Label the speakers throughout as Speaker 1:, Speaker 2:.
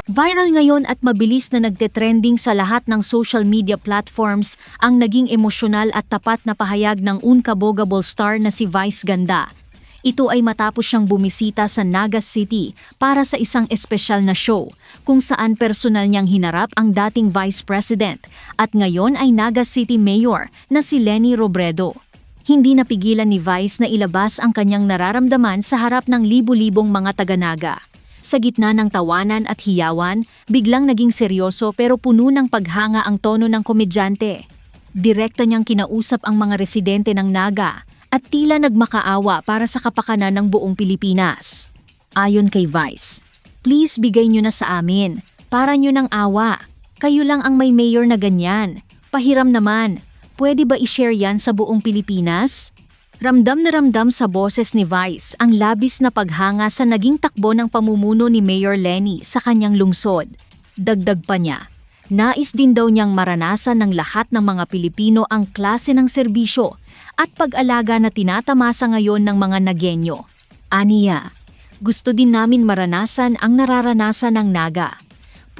Speaker 1: Viral ngayon at mabilis na nagte-trending sa lahat ng social media platforms ang naging emosyonal at tapat na pahayag ng unkabogable star na si Vice Ganda. Ito ay matapos siyang bumisita sa Naga City para sa isang espesyal na show kung saan personal niyang hinarap ang dating Vice President at ngayon ay Naga City Mayor na si Leni Robredo. Hindi napigilan ni Vice na ilabas ang kanyang nararamdaman sa harap ng libu-libong mga taga-Naga. Sa gitna ng tawanan at hiyawan, biglang naging seryoso pero puno ng paghanga ang tono ng komedyante. Direkta niyang kinausap ang mga residente ng Naga at tila nagmakaawa para sa kapakanan ng buong Pilipinas. Ayon kay Vice, "Please bigay niyo na sa amin, para niyo ng awa. Kayo lang ang may mayor na ganyan. Pahiram naman, pwede ba i-share yan sa buong Pilipinas?" Ramdam na ramdam sa boses ni Vice ang labis na paghanga sa naging takbo ng pamumuno ni Mayor Leni sa kanyang lungsod. Dagdag pa niya, nais din daw niyang maranasan ng lahat ng mga Pilipino ang klase ng serbisyo at pag-alaga na tinatamasa ngayon ng mga Nagenyo. Aniya, gusto din namin maranasan ang nararanasan ng Naga.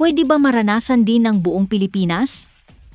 Speaker 1: Pwede ba maranasan din ng buong Pilipinas?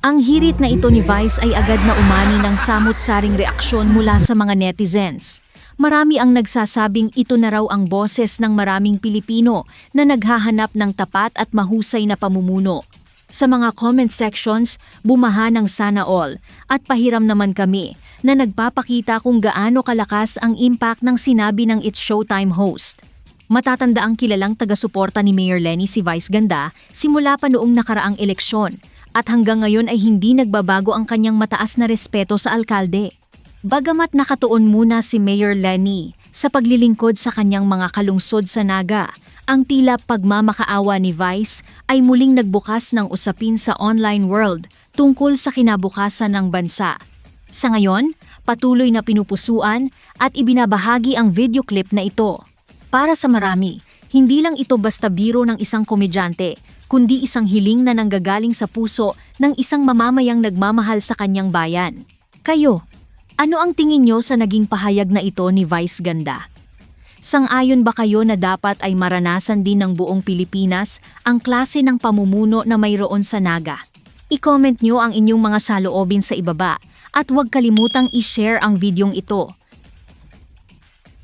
Speaker 1: Ang hirit na ito ni Vice ay agad na umani ng samut-saring reaksyon mula sa mga netizens. Marami ang nagsasabing ito na raw ang boses ng maraming Pilipino na naghahanap ng tapat at mahusay na pamumuno. Sa mga comment sections, bumaha ng sana all at pahiram naman kami na nagpapakita kung gaano kalakas ang impact ng sinabi ng It's Showtime host. Matatanda ang kilalang taga-suporta ni Mayor Leni si Vice Ganda simula pa noong nakaraang eleksyon. At hanggang ngayon ay hindi nagbabago ang kanyang mataas na respeto sa alkalde. Bagamat nakatuon muna si Mayor Leni sa paglilingkod sa kanyang mga kalungsod sa Naga, ang tila pagmamakaawa ni Vice ay muling nagbukas ng usapin sa online world tungkol sa kinabukasan ng bansa. Sa ngayon, patuloy na pinupusuan at ibinabahagi ang video clip na ito. Para sa marami, hindi lang ito basta biro ng isang komedyante, kundi isang hiling na nanggagaling sa puso ng isang mamamayang nagmamahal sa kanyang bayan. Kayo, ano ang tingin nyo sa naging pahayag na ito ni Vice Ganda? Sang-ayon ba kayo na dapat ay maranasan din ng buong Pilipinas ang klase ng pamumuno na mayroon sa Naga? I-comment nyo ang inyong mga saloobin sa ibaba at huwag kalimutang i-share ang videong ito.